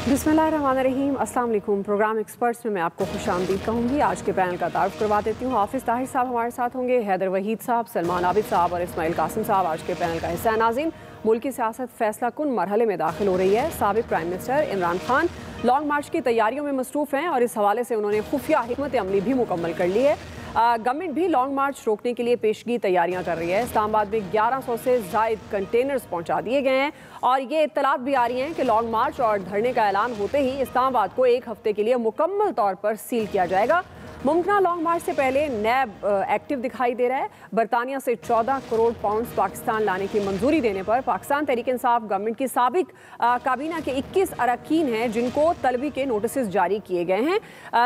बिस्मिल्लाहिर्रहमानिर्रहीम। अस्सलाम वालेकुम। प्रोग्राम एक्सपर्ट्स में मैं आपको खुशामदीद कहूँगी। आज के पैनल का तारुफ करवा देती हूँ। हाफिज़ ताहिर साहब हमारे साथ होंगे, हैदर वहीद साहब, सलमान आबिद साहब और इस्माइल कासिम साहब आज के पैनल का हिस्सा। नाज़रीन, मुल्क की सियासत फैसला कुन मरहले में दाखिल हो रही है। साबिक़ prime minister Imran Khan long march की तैयारियों में मसरूफ़ हैं और इस हवाले से उन्होंने खुफिया हिकमत अमली भी मुकम्मल कर ली है। गवर्नमेंट भी लॉन्ग मार्च रोकने के लिए पेशगी तैयारियां कर रही है। इस्लामाबाद में 1100 से ज़ायद कंटेनर्स पहुंचा दिए गए हैं और ये इत्तलात भी आ रही हैं कि लॉन्ग मार्च और धरने का ऐलान होते ही इस्लामाबाद को एक हफ्ते के लिए मुकम्मल तौर पर सील किया जाएगा। मुमकिन लॉन्ग मार्च से पहले नैब एक्टिव दिखाई दे रहा है। बरतानिया से 14 करोड़ पाउंड पाकिस्तान लाने की मंजूरी देने पर पाकिस्तान तहरीक इंसाफ गवर्नमेंट की साबिक काबीना के 21 अरकान हैं जिनको तलबी के नोटिस जारी किए गए हैं।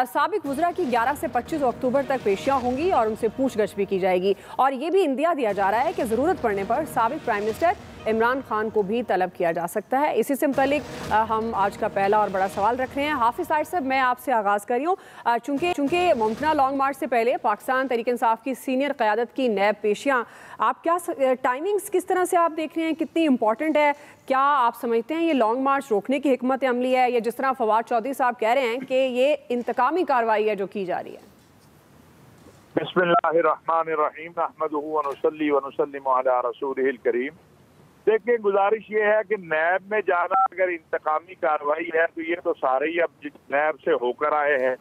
साबिक वज़रा की 11 से 25 अक्टूबर तक पेशियां होंगी और उनसे पूछगछ भी की जाएगी। और ये भी इंदिया दिया जा रहा है कि ज़रूरत पड़ने पर साबिक प्राइम मिनिस्टर इमरान खान को भी तलब किया जा सकता है। इसी से मुतालिक हम आज का पहला और बड़ा सवाल रख रहे हैं। हाफिज़ ताहिर साहब, मैं आपसे आगाज़ कर रही हूँ। चूँकि मुमकिन लॉन्ग मार्च से पहले पाकिस्तान तहरीक इंसाफ की सीनियर क़यादत की नैब पेशियाँ, आप क्या टाइमिंग्स किस तरह से आप देख रहे हैं, कितनी इंपॉर्टेंट है? क्या आप समझते हैं ये लॉन्ग मार्च रोकने की हिकमत अमली है, या जिस तरह फवाद चौधरी साहब कह रहे हैं कि ये इंतकामी कार्रवाई है जो की जा रही है? बिस्मिल्लाहिर्रहमानिर्रहीम, नहमदुहु व नुसल्ली व नुसल्लिमु अला रसूलिहिल करीम। देखिए, गुजारिश ये है कि नैब में जाना अगर इंतकामी कार्रवाई है तो ये तो सारे ही अब नैब से होकर आए हैं।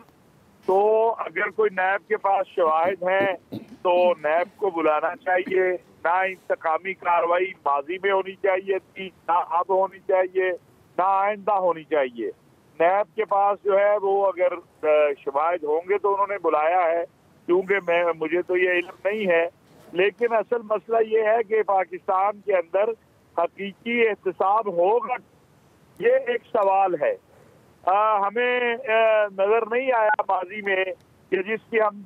तो अगर कोई नैब के पास शवाहिद हैं तो नैब को बुलाना चाहिए। ना इंतकामी कार्रवाई माजी में होनी चाहिए थी, ना अब होनी चाहिए, ना आइंदा होनी चाहिए। नैब के पास जो है वो अगर शवाहिद होंगे तो उन्होंने बुलाया है, क्योंकि मुझे तो ये इल्म नहीं है। लेकिन असल मसला ये है कि पाकिस्तान के अंदर हकीकी एहतसाब होगा, ये एक सवाल है। हमें नजर नहीं आया माजी में कि जिसकी हम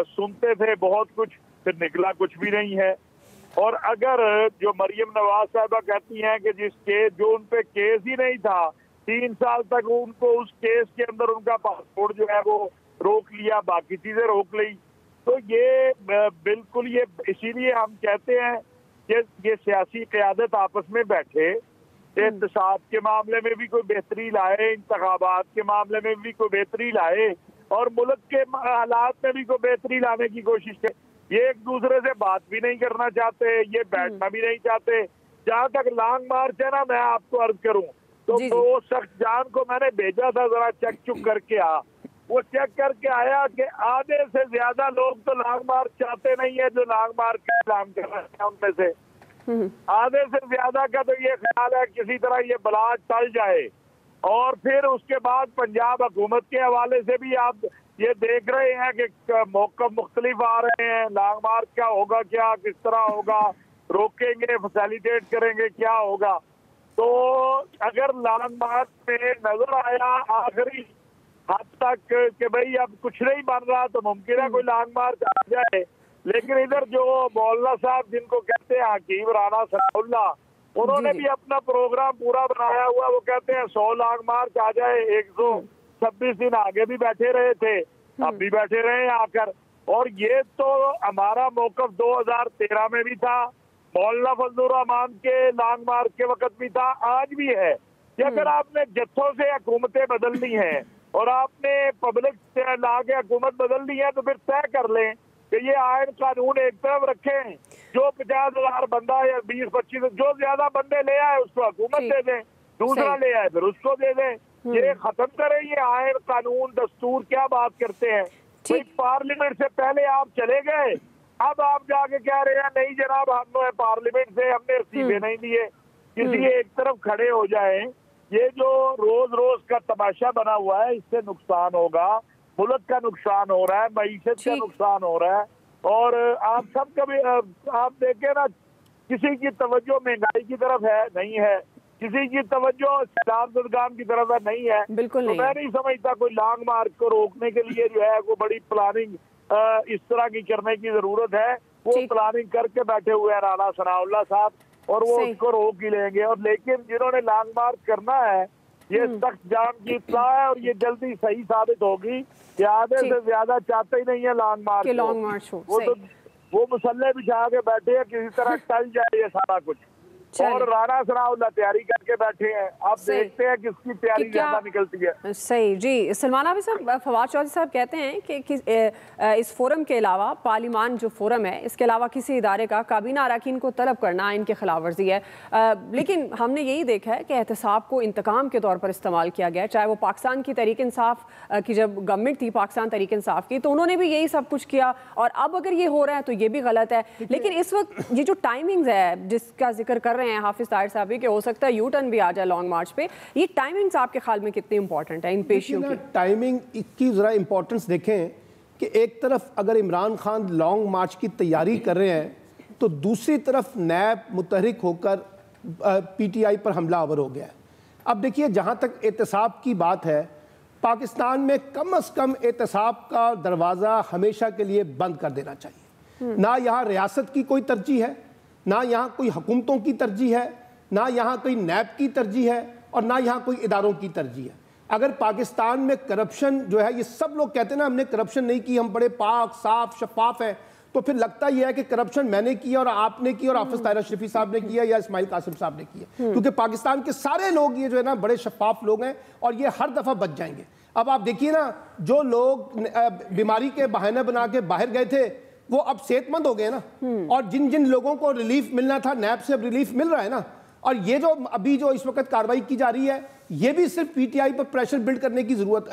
सुनते थे बहुत कुछ, फिर निकला कुछ भी नहीं है। और अगर जो मरियम नवाज साहबा कहती हैं कि जो उन पे केस ही नहीं था, 3 साल तक उनको उस केस के अंदर उनका पासपोर्ट जो है वो रोक लिया, बाकी चीजें रोक ली, तो ये बिल्कुल ये इसीलिए हम कहते हैं कि ये सियासी क़यादत आपस में बैठे, एहतसाब के मामले में भी कोई बेहतरी लाए, इंतखाबात के मामले में भी कोई बेहतरी लाए और मुल्क के हालात में भी कोई बेहतरी लाने की कोशिश करे। ये एक दूसरे से बात भी नहीं करना चाहते, ये बैठना भी नहीं चाहते। जहाँ तक लॉन्ग मार्च है ना, मैं आपको अर्ज करूँ तो वो शख्स जान को मैंने भेजा था, जरा चेक चुक करके आ। वो चेक करके आया कि आधे से ज्यादा लोग तो लॉन्ग मार्च चाहते नहीं है जो लॉन्ग मार्च का ऐलान कर रहे हैं। उनमें से आधे से ज्यादा का तो ये ख्याल है किसी तरह ये बला टल जाए। और फिर उसके बाद पंजाब हुकूमत के हवाले से भी आप ये देख रहे हैं कि मौक़िफ़ मुख्तलिफ आ रहे हैं। लॉन्ग मार्च क्या होगा, क्या किस तरह होगा, रोकेंगे, फैसिलिटेट करेंगे, क्या होगा। तो अगर लॉन्ग मार्च में नजर आया आखिरी हद तक कि भाई अब कुछ नहीं बन रहा, तो मुमकिन है कोई लॉन्ग मार्च आ जाए। लेकिन इधर जो मौलाना साहब जिनको कहते हैं हकीम राना सनाउल्लाह, उन्होंने भी अपना प्रोग्राम पूरा बनाया हुआ। वो कहते हैं 100 लॉन्ग मार्च आ जाए। 126 दिन आगे भी बैठे रहे थे, अब भी बैठे रहे आकर। और ये तो हमारा मौक़िफ़ 2013 में भी था, मौलाना फजलुर रहमान के लॉन्ग मार्च के वक्त भी था, आज भी है कि अगर आपने जत्थों से हुकूमतें बदलनी है और आपने पब्लिक से ला के हुकूमत बदलनी है, तो फिर तय कर लें कि ये आयन कानून एक तरफ रखें। जो 50,000 बंदा या 20-25 जो ज्यादा बंदे ले आए उसको हुकूमत दे दें, दूसरा ले आए फिर उसको दे दें। ये खत्म करें ये आयन कानून दस्तूर, क्या बात करते हैं। पार्लियामेंट से पहले आप चले गए, अब आप जाके कह रहे हैं नहीं जनाब हम पार्लियामेंट से हमने इस्तीफे नहीं दिए। किसी एक तरफ खड़े हो जाए। ये जो रोज रोज का तमाशा बना हुआ है, इससे नुकसान होगा, मुल्क का नुकसान हो रहा है, मईशत का नुकसान हो रहा है। और आप सब कभी आप देखें ना, किसी की तवज्जो महंगाई की तरफ है नहीं है, किसी की तवज्जो सैलाब की तरफ है नहीं है। बिल्कुल तो मैं नहीं समझता कोई लॉन्ग मार्च को रोकने के लिए जो है वो बड़ी प्लानिंग इस तरह की करने की जरूरत है। वो प्लानिंग करके बैठे हुए हैं राना सनाउल्लाह साहब, और वो उसको रोक ही लेंगे। और लेकिन जिन्होंने लॉन्ग मार्च करना है, ये सख्त जान की इत्तला है और ये जल्दी सही साबित होगी कि आधे से ज्यादा चाहते ही नहीं है लॉन्ग मार्च हो। वो तो वो मुसल्ले बिछा के बैठे हैं, किसी तरह टल जाए ये सारा कुछ। और राना सनाउल्लाह तैयारी करके बैठे हैं। अब देखते हैं किसकी तैयारी ज्यादा निकलती है। सही जी। सलमान आबिद साहब, फवाद चौधरी साहब कहते हैं कि इस फोरम के अलावा, पार्लिमान जो फोरम है, इसके अलावा किसी इदारे का काबीना अरकान को तलब करना इनके खिलाफ वर्जी है। लेकिन हमने यही देखा है कि एहतसाब को इंतकाम के तौर पर इस्तेमाल किया गया। चाहे वो पाकिस्तान की तहरीक इंसाफ की जब गवर्नमेंट थी, पाकिस्तान तहरीक इंसाफ की, तो उन्होंने भी यही सब कुछ किया, और अब अगर ये हो रहा है तो ये भी गलत है। लेकिन इस वक्त ये जो टाइमिंग्स है जिसका जिक्र कर रहे हैं हाफिज ताहिर साहब भी, कि हो सकता है यू टर्न भी आ जाए लॉन्ग मार्च पे, ये टाइमिंग्स आपके ख्याल में कितनी इंपॉर्टेंट है इन पेशियों की? टाइमिंग की जरा इंपॉर्टेंस देखें कि एक तरफ अगर इमरान खान लॉन्ग मार्च की तैयारी कर रहे हैं, तो दूसरी तरफ नैब मुतहरिक होकर पीटीआई पर हमलावर हो गया है। अब देखिए, जहाँ तक एहतसाब की बात है, पाकिस्तान में कम से कम एहतसाब का दरवाज़ा हमेशा के लिए बंद कर देना चाहिए। ना यहाँ रियासत की कोई तरजीह है, ना यहाँ कोई हुकूमतों की तरजीह है, ना यहाँ कोई नैब की तरजीह है, और ना यहाँ कोई इदारों की तरजीह है। अगर पाकिस्तान में करप्शन जो है, ये सब लोग कहते हैं ना हमने करप्शन नहीं की, हम बड़े पाक साफ शफाफ हैं, तो फिर लगता यह है कि करप्शन मैंने किया और आपने की और हाफिज ताहिर शरीफी साहब ने किया या इस्माइल कासिम साहब ने किया, क्योंकि पाकिस्तान के सारे लोग ये जो है ना बड़े शफाफ लोग हैं और ये हर दफा बच जाएंगे। अब आप देखिए ना, जो लोग बीमारी के बहाने बना के बाहर गए थे वो अब सेहतमंद हो गए ना, और जिन जिन लोगों को रिलीफ मिलना था, नैब से अब रिलीफ मिल रहा है ना। और ये जो अभी जो इस वक्त कार्रवाई की जा रही है, ये भी सिर्फ पीटीआई पर प्रेशर बिल्ड करने की जरूरत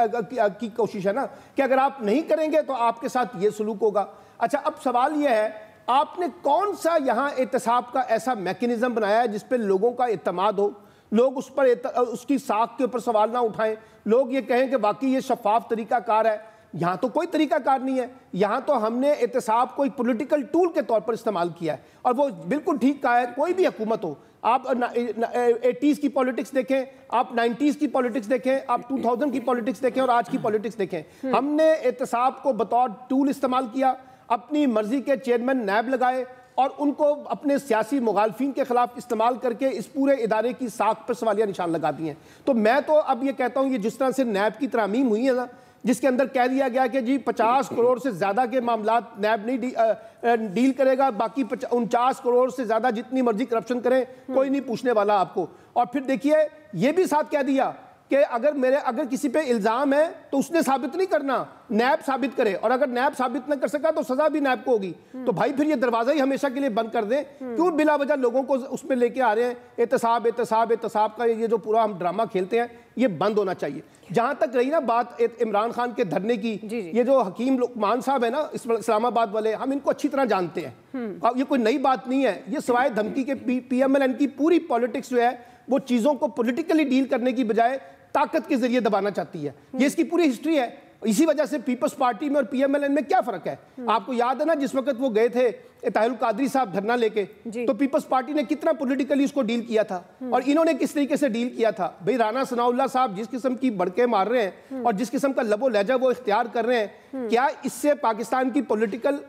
की कोशिश है ना, कि अगर आप नहीं करेंगे तो आपके साथ ये सलूक होगा। अच्छा, अब सवाल यह है, आपने कौन सा यहाँ एहतसाब का ऐसा मैकेनिज्म बनाया है जिस पर लोगों का एतमाद हो, लोग उस पर उसकी साख के ऊपर सवाल ना उठाएं, लोग ये कहें कि वाकई ये शफाफ तरीका कार है। यहाँ तो कोई तरीकाकार नहीं है। यहाँ तो हमने एहतसाब को एक पॉलिटिकल टूल के तौर पर इस्तेमाल किया है, और वो बिल्कुल ठीक कहा है। कोई भी हुकूमत हो, आप 80s की पॉलिटिक्स देखें, आप 90s की पॉलिटिक्स देखें, आप 2000 की पॉलिटिक्स देखें और आज की पॉलिटिक्स देखें, हमने एहतसाब को बतौर टूल इस्तेमाल किया, अपनी मर्जी के चेयरमैन नैब लगाए और उनको अपने सियासी मुखालफिन के खिलाफ इस्तेमाल करके इस पूरे इदारे की साख पर सवालिया निशान लगा दिए। तो मैं तो अब ये कहता हूँ, ये जिस तरह से नैब की तरमीम हुई है ना, जिसके अंदर कह दिया गया कि जी 50 करोड़ से ज़्यादा के मामला नैब नहीं डील करेगा, बाकी 49 करोड़ से ज़्यादा जितनी मर्जी करप्शन करें कोई नहीं पूछने वाला आपको। और फिर देखिए, ये भी साथ कह दिया कि अगर किसी पे इल्ज़ाम है तो उसने साबित नहीं करना, नैब साबित करे, और अगर नैब साबित न कर सका तो सजा भी नैब को होगी। तो भाई फिर ये दरवाजा ही हमेशा के लिए बंद कर दें। क्यों बिला वजह लोगों को उसमें लेके आ रहे हैं? एहतसाब का ये जो पूरा हम ड्रामा खेलते हैं, ये बंद होना चाहिए। जहां तक रही ना बात इमरान खान के धरने की, ये जो हकीम लुकमान साहब है ना इस्लामाबाद वाले, हम इनको अच्छी तरह जानते हैं। ये कोई नई बात नहीं है। ये सिवाय धमकी के PMLN की पूरी पॉलिटिक्स जो है वो चीजों को पॉलिटिकली डील करने की बजाय ताकत के जरिए दबाना चाहती है। ये इसकी पूरी हिस्ट्री है। इसी वजह से पीपल्स पार्टी में और PMLN में क्या फर्क है? आपको याद है ना, जिस वक्त वो गए थे ताहिरुल कादरी साहब धरना लेके, तो पीपल्स पार्टी ने कितना पॉलिटिकली उसको डील किया था, और इन्होंने किस तरीके से डील किया था। भाई राना सनाउल्लाह साहब जिस किस्म की बड़के मार रहे हैं और जिस किस्म का लबो लहजा वो इख्तियार कर रहे हैं, क्या इससे पाकिस्तान की पॉलिटिकल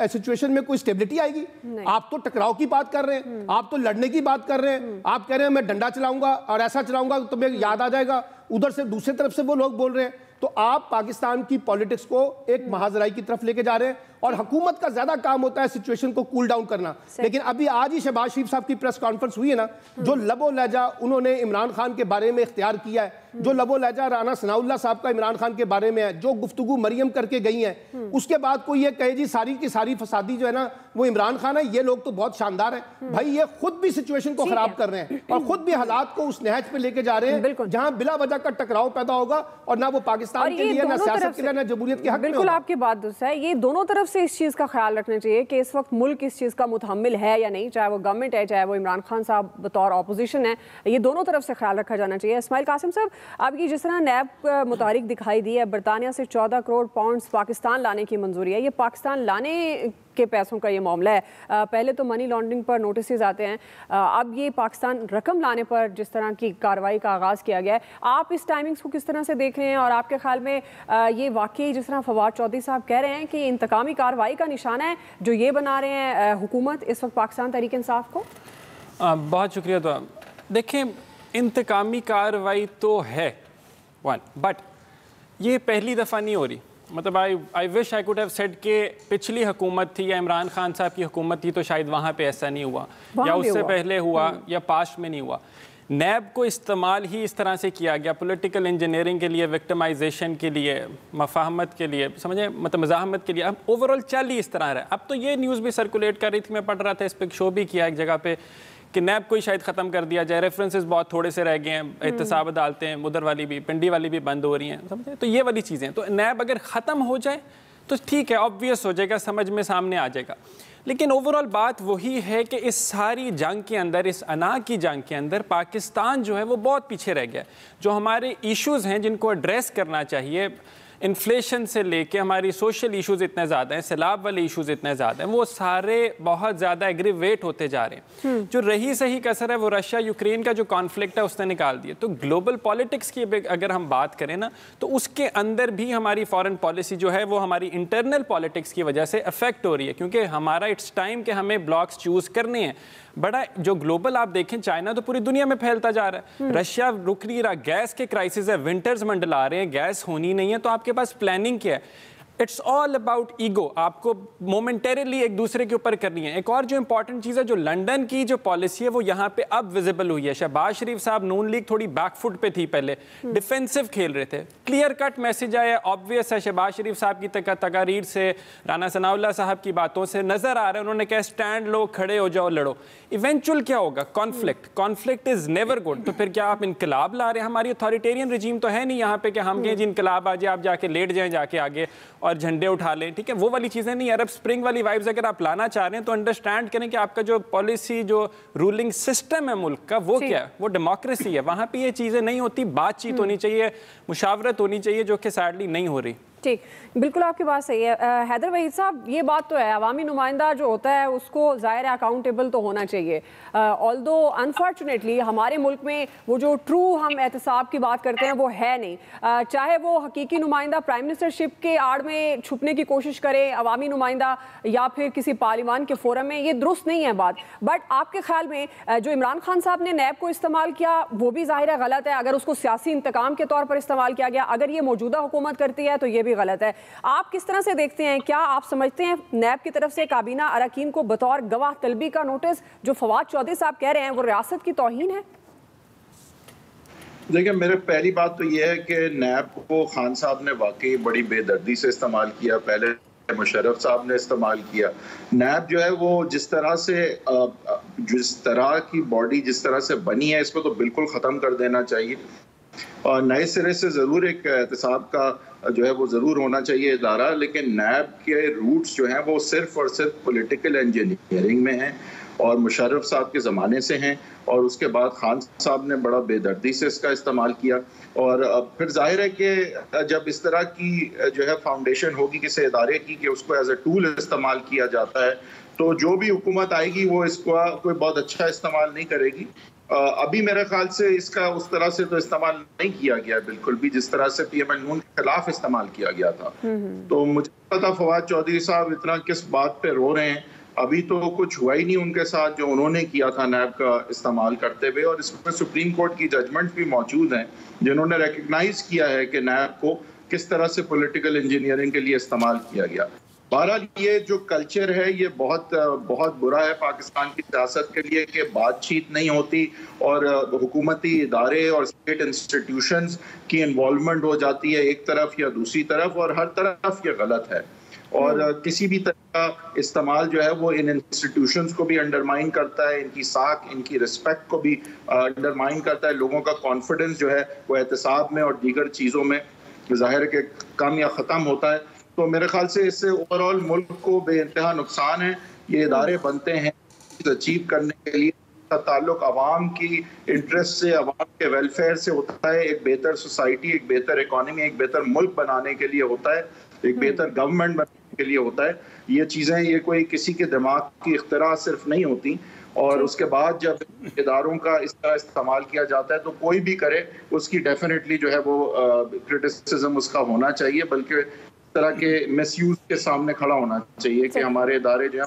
सिचुएशन में कोई स्टेबिलिटी आएगी? आप तो टकराव की बात कर रहे हैं, आप तो लड़ने की बात कर रहे हैं, आप कह रहे हैं मैं डंडा चलाऊंगा और ऐसा चलाऊंगा तो तुम्हें याद आ जाएगा। उधर से दूसरी तरफ से वो लोग बोल रहे हैं। तो आप पाकिस्तान की पॉलिटिक्स को एक महाजराई की तरफ लेके जा रहे हैं, और हुकूमत का ज्यादा काम होता है सिचुएशन को कूल डाउन करना। लेकिन अभी आज ही शहबाज शरीफ साहब की प्रेस कॉन्फ्रेंस हुई है ना, जो लबो लहजा उन्होंने इमरान खान के बारे में इख्तियार किया है, जो लबो लहजा राना सनाउल्लाह साहब का इमरान खान के बारे में है, जो गुफ्तगू मरियम करके गई है, उसके बाद कोई ये कहे जी सारी की सारी फसादी जो है ना वो इमरान खान है, ये लोग तो बहुत शानदार है। भाई ये खुद भी सिचुएशन को खराब कर रहे हैं और खुद भी हालात को उस नहज पे लेके जा रहे हैं जहां बिला वजह का टकराव पैदा होगा, और ना वो पाकिस्तान के लिए, ना सियासत के लिए, ना जमहूरियत के हक में। बिल्कुल आपकी बात दुरुस्त है। ये दोनों तरफ से इस चीज का ख्याल रखना चाहिए कि इस वक्त मुल्क इस चीज़ का मुतहम्मिल है या नहीं, चाहे वो गवर्नमेंट है, चाहे वो इमरान खान साहब बतौर अपोजिशन है, ये दोनों तरफ से ख्याल रखा जाना चाहिए। इस्माइल कासिम साहब, आपकी जिस तरह नैब मुतारिक दिखाई दी है, बरतानिया से 14 करोड़ पाउंड्स पाकिस्तान लाने की मंजूरी है, ये पाकिस्तान लाने के पैसों का ये मामला है। पहले तो मनी लॉन्ड्रिंग पर नोटिस आते हैं, अब ये पाकिस्तान रकम लाने पर जिस तरह की कार्रवाई का आगाज़ किया गया है, आप इस टाइमिंग्स को किस तरह से देख रहे हैं? और आपके ख्याल में ये वाकई जिस तरह फवाद चौधरी साहब कह रहे हैं कि इंतकामी कार्रवाई का निशाना है जो ये बना रहे हैं हुकूमत इस वक्त पाकिस्तान तहरीक इंसाफ को? बहुत शुक्रिया। तो देखें, इंतकामी कार्रवाई तो है बट ये पहली दफ़ा नहीं हो रही। मतलब I wish I could have said कि पिछली हुकूमत थी या इमरान खान साहब की हुकूमत थी तो शायद वहाँ पे ऐसा नहीं हुआ, या उससे पहले हुआ या पास्ट में नहीं हुआ। नैब को इस्तेमाल ही इस तरह से किया गया पॉलिटिकल इंजीनियरिंग के लिए, विक्टिमाइजेशन के लिए, मफाहमत के लिए, समझे, मतलब मज़ाहमत के लिए। अब ओवरऑल चल ही इस तरह रहा है। अब तो ये न्यूज़ भी सर्कुलेट कर रही थी, मैं पढ़ रहा था, इस पर शो भी किया एक जगह पे कि नैब को ही शायद ख़त्म कर दिया जाए, रेफरेंसेस बहुत थोड़े से रह गए हैं, एहतसाब अदालतें हैं, उधर वाली भी, पिंडी वाली भी बंद हो रही हैं, समझे। तो ये वाली चीज़ें, तो नैब अगर ख़त्म हो जाए तो ठीक है, ऑब्वियस हो जाएगा, समझ में सामने आ जाएगा। लेकिन ओवरऑल बात वही है कि इस सारी जंग के अंदर, इस अना की जंग के अंदर पाकिस्तान जो है वो बहुत पीछे रह गया। जो हमारे इश्यूज़ हैं जिनको एड्रेस करना चाहिए, इन्फ्लेशन से लेके हमारी सोशल इश्यूज़ इतने ज़्यादा हैं, सैलाब वाले इश्यूज़ इतने ज़्यादा हैं, वो सारे बहुत ज़्यादा एग्रीवेट होते जा रहे हैं। जो रही सही कसर है वो रशिया यूक्रेन का जो कॉन्फ्लिक्ट है उसने निकाल दिया। तो ग्लोबल पॉलिटिक्स की अगर हम बात करें ना, तो उसके अंदर भी हमारी फॉरेन पॉलिसी जो है वो हमारी इंटरनल पॉलिटिक्स की वजह से अफेक्ट हो रही है, क्योंकि हमारा इट्स टाइम कि हमें ब्लॉक्स चूज़ करने हैं। बड़ा जो ग्लोबल आप देखें, चाइना तो पूरी दुनिया में फैलता जा रहा है, रशिया रुक नहीं रहा, गैस के क्राइसिस है, विंटर्स मंडला रहे हैं, गैस होनी नहीं है, तो आपके पास प्लानिंग क्या है? It's all about ego. आपको मोमेंटरीली एक दूसरे के ऊपर करनी है। एक और जो इंपॉर्टेंट चीज़ है, जो लंदन की जो पॉलिसी है वो यहाँ पे अब विजिबल हुई है। शहबाज शरीफ साहब, नून लीग थोड़ी बैकफुट पे थी, पहले डिफेंसिव खेल रहे थे, क्लियर कट मैसेज आया, ऑब्वियस है, शहबाज शरीफ साहब की तकारीर से, राना सनाउल्लाह साहब की बातों से नजर आ रहा है, उन्होंने कहा स्टैंड लो, खड़े हो जाओ, लड़ो। इवेंचुअल क्या होगा? Conflict is never good. तो फिर क्या आप इनकलाब ला रहे हैं? हमारी अथॉरिटेरियन रजीम तो है नहीं यहाँ पे कि हम कहें जी इनकलाब आ जाए, आप जाके लेट जाएं जाके आगे और झंडे उठा लें, ठीक है, वो वाली चीज़ें नहीं। अरब स्प्रिंग वाली वाइब्स अगर आप लाना चाह रहे हैं तो अंडरस्टैंड करें कि आपका जो पॉलिसी, जो रूलिंग सिस्टम है मुल्क का, वो क्या है? वो डेमोक्रेसी है। वहाँ पे ये चीज़ें नहीं होती, बातचीत होनी चाहिए, मुशावरत होनी चाहिए, जो कि सैडली नहीं हो रही। ठीक, बिल्कुल आपकी बात सही है। हैदर वहीद साहब, ये बात तो है, अवामी नुमाइंदा जो होता है उसको ज़ाहिर है अकाउंटेबल तो होना चाहिए। ऑल्दो अनफॉर्चुनेटली हमारे मुल्क में वो जो ट्रू हम एहतसाब की बात करते हैं वो है नहीं। चाहे वो हकीकी नुमाइंदा प्राइम मिनिस्टरशिप के आड़ में छुपने की कोशिश करे, अवामी नुमाइंदा या फिर किसी पार्लियामान के फोरम में, ये दुरुस्त नहीं है बात। बट आपके ख्याल में जो इमरान खान साहब ने नैब को इस्तेमाल किया वो भी ज़ाहिर है गलत है। अगर उसको सियासी इंतकाम के तौर पर इस्तेमाल किया गया, अगर ये मौजूदा हुकूमत करती है तो ये भी गलत है। आप किस तरह से देखते हैं? क्या आप समझते हैं नैब की तरफ से काबीना अरकान को बतौर गवाह तलबी का नोटिस जो फवाद चौधरी साहब कह रहे हैं वो रियासत की तौहीन है? देखिए, मेरे पहली बात तो ये है कि नैब को खान साहब ने वाकई बड़ी बेदर्दी से इस्तेमाल किया। पहले मुशर्रफ साहब ने इस्तेमाल किया। नैब जो है वो जिस तरह की बॉडी जिस तरह से बनी है, इसको तो बिल्कुल ख़त्म कर देना चाहिए और नए सिरे से ज़रूर एक एहतसाब का जो है वो ज़रूर होना चाहिए इदारा। लेकिन नैब के रूट्स जो हैं वो सिर्फ और सिर्फ पॉलिटिकल इंजीनियरिंग में हैं और मुशर्रफ साहब के ज़माने से हैं, और उसके बाद खान साहब ने बड़ा बेदर्दी से इसका इस्तेमाल किया। और फिर जाहिर है कि जब इस तरह की जो है फाउंडेशन होगी किसी इदारे की कि उसको एज ए टूल इस्तेमाल किया जाता है, तो जो भी हुकूमत आएगी वो इसका कोई बहुत अच्छा इस्तेमाल नहीं करेगी। अभी मेरे ख्याल से इसका उस तरह से तो इस्तेमाल नहीं किया गया बिल्कुल भी, जिस तरह से पीएमएल नून के खिलाफ इस्तेमाल किया गया था। तो मुझे पता फवाद चौधरी साहब इतना किस बात पे रो रहे हैं। अभी तो कुछ हुआ ही नहीं उनके साथ जो उन्होंने किया था नैब का इस्तेमाल करते हुए, और इसमें सुप्रीम कोर्ट की जजमेंट भी मौजूद हैं जिन्होंने रिकग्नाइज किया है कि नैब को किस तरह से पॉलिटिकल इंजीनियरिंग के लिए इस्तेमाल किया गया। बहरहाल ये जो कल्चर है ये बहुत बहुत बुरा है पाकिस्तान की सियासत के लिए कि बातचीत नहीं होती और हुकूमती इदारे और स्टेट इंस्टीट्यूशंस की इन्वॉल्वमेंट हो जाती है एक तरफ या दूसरी तरफ, और हर तरफ ये गलत है। और किसी भी तरह का इस्तेमाल जो है वो इन इंस्टीट्यूशंस को भी अंडरमाइन करता है, इनकी साख, इनकी रिस्पेक्ट को भी अंडरमाइन करता है। लोगों का कॉन्फिडेंस जो है वो एहतसाब में और दीगर चीज़ों में ज़ाहिर के कम या ख़त्म होता है। तो मेरे ख्याल से इससे ओवरऑल मुल्क को बेइंतहा नुकसान है। ये इदारे बनते हैं अचीव करने के लिए, ताल्लुक आवाम की इंटरेस्ट से, आवाम के वेलफेयर से होता है। एक बेहतर सोसाइटी, एक बेहतर इकॉनमी, एक बेहतर मुल्क बनाने के लिए होता है, एक बेहतर गवर्नमेंट बनाने के लिए होता है। ये चीज़ें, ये कोई किसी के दिमाग की इख्तिरा सिर्फ नहीं होती। और उसके बाद जब इदारों का इस तरह इस्तेमाल किया जाता है तो कोई भी करे उसकी डेफिनेटली जो है वो क्रिटिसिज्म उसका होना चाहिए, बल्कि तरह के मिसयूज के सामने खड़ा होना चाहिए कि हमारे इदारे जो है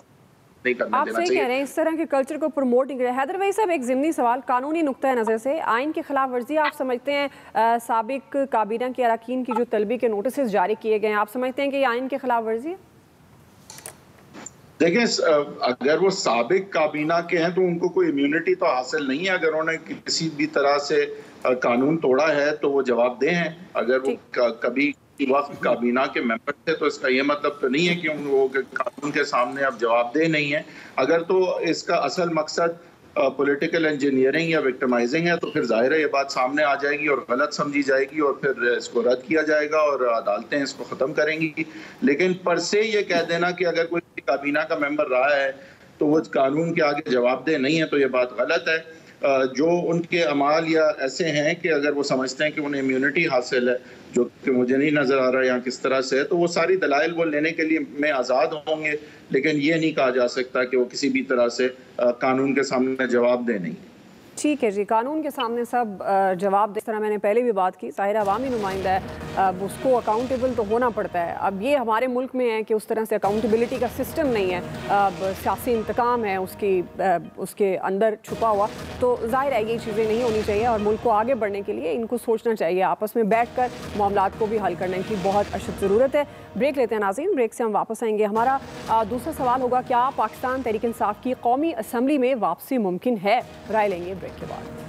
नहीं करना देना चाहिए। कह रहे हैं इस तरह के कल्चर को प्रमोट नहीं करें। हैदर भाई साहब, एक ज़िमनी सवाल, कानूनी नुक्ता नज़र से आइन की खिलाफ वर्जी आप समझते हैं साबिक काबीना के अरकान की जो तलबी के नोटिस जारी किए गए हैं, आप समझते हैं कि ये आइन की खिलाफ वर्जी है? देखें, अगर वो साबिक काबीना के हैं तो उनको कोई इम्यूनिटी तो हासिल नहीं है। अगर उन्होंने किसी भी तरह से कानून तोड़ा है तो वो जवाबदेह हैं। अगर वो कभी वक्त काबीना के मेंबर थे तो इसका ये मतलब तो नहीं है कि वो कानून के सामने अब जवाबदेह नहीं है। अगर तो इसका असल मकसद पॉलिटिकल इंजीनियरिंग या विक्टिमाइजिंग है तो फिर जाहिर है ये बात सामने आ जाएगी और गलत समझी जाएगी और फिर इसको रद्द किया जाएगा और अदालतें इसको ख़त्म करेंगी। लेकिन पर से ये कह देना कि अगर कोई काबीना का मेंबर रहा है तो वो कानून के आगे जवाबदेह नहीं है, तो ये बात गलत है। जो उनके अमाल या ऐसे हैं कि अगर वो समझते हैं कि उन्हें इम्यूनिटी हासिल है, जो कि मुझे नहीं नज़र आ रहा यहाँ किस तरह से है, तो वो सारी दलाइल वो लेने के लिए में आज़ाद होंगे। लेकिन ये नहीं कहा जा सकता कि वो किसी भी तरह से कानून के सामने जवाब दे नहीं। ठीक है जी, कानून के सामने सब जवाब जिस तरह मैंने पहले भी बात की, ज़ाहिर अवामी नुमाइंदा है, अब उसको अकाउंटेबल तो होना पड़ता है। अब ये हमारे मुल्क में है कि उस तरह से अकाउंटेबिलिटी का सिस्टम नहीं है, अब सियासी इंतकाम है उसके अंदर छुपा हुआ, तो ज़ाहिर है ये चीज़ें नहीं होनी चाहिए और मुल्क को आगे बढ़ने के लिए इनको सोचना चाहिए, आपस में बैठ कर मामलात को भी हल करने की बहुत अशद ज़रूरत है। ब्रेक लेते हैं नाज़रीन, ब्रेक से हम वापस आएंगे। हमारा दूसरा सवाल होगा, क्या पाकिस्तान तहरीक इंसाफ की कौमी असम्बली में वापसी मुमकिन है? राय लेंगे ब्रेक के बाद।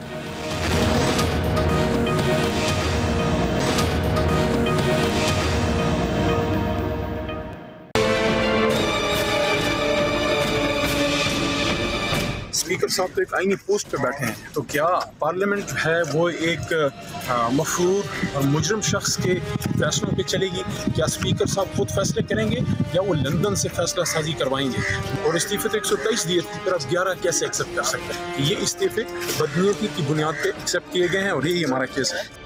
स्पीकर साहब तो एक आईनी पोस्ट पे बैठे हैं, तो क्या पार्लियामेंट जो है वो एक मफरूर और मुजरम शख्स के फैसलों पे चलेगी? क्या स्पीकर साहब खुद फैसले करेंगे या वो लंदन से फैसला साजी करवाएंगे? और इस्तीफे तो 123 दिए, फिर अब 11 कैसे एक्सेप्ट कर सकते हैं? ये इस्तीफे बदनीयती की बुनियाद पे एक्सेप्ट किए गए हैं और यही हमारा केस है।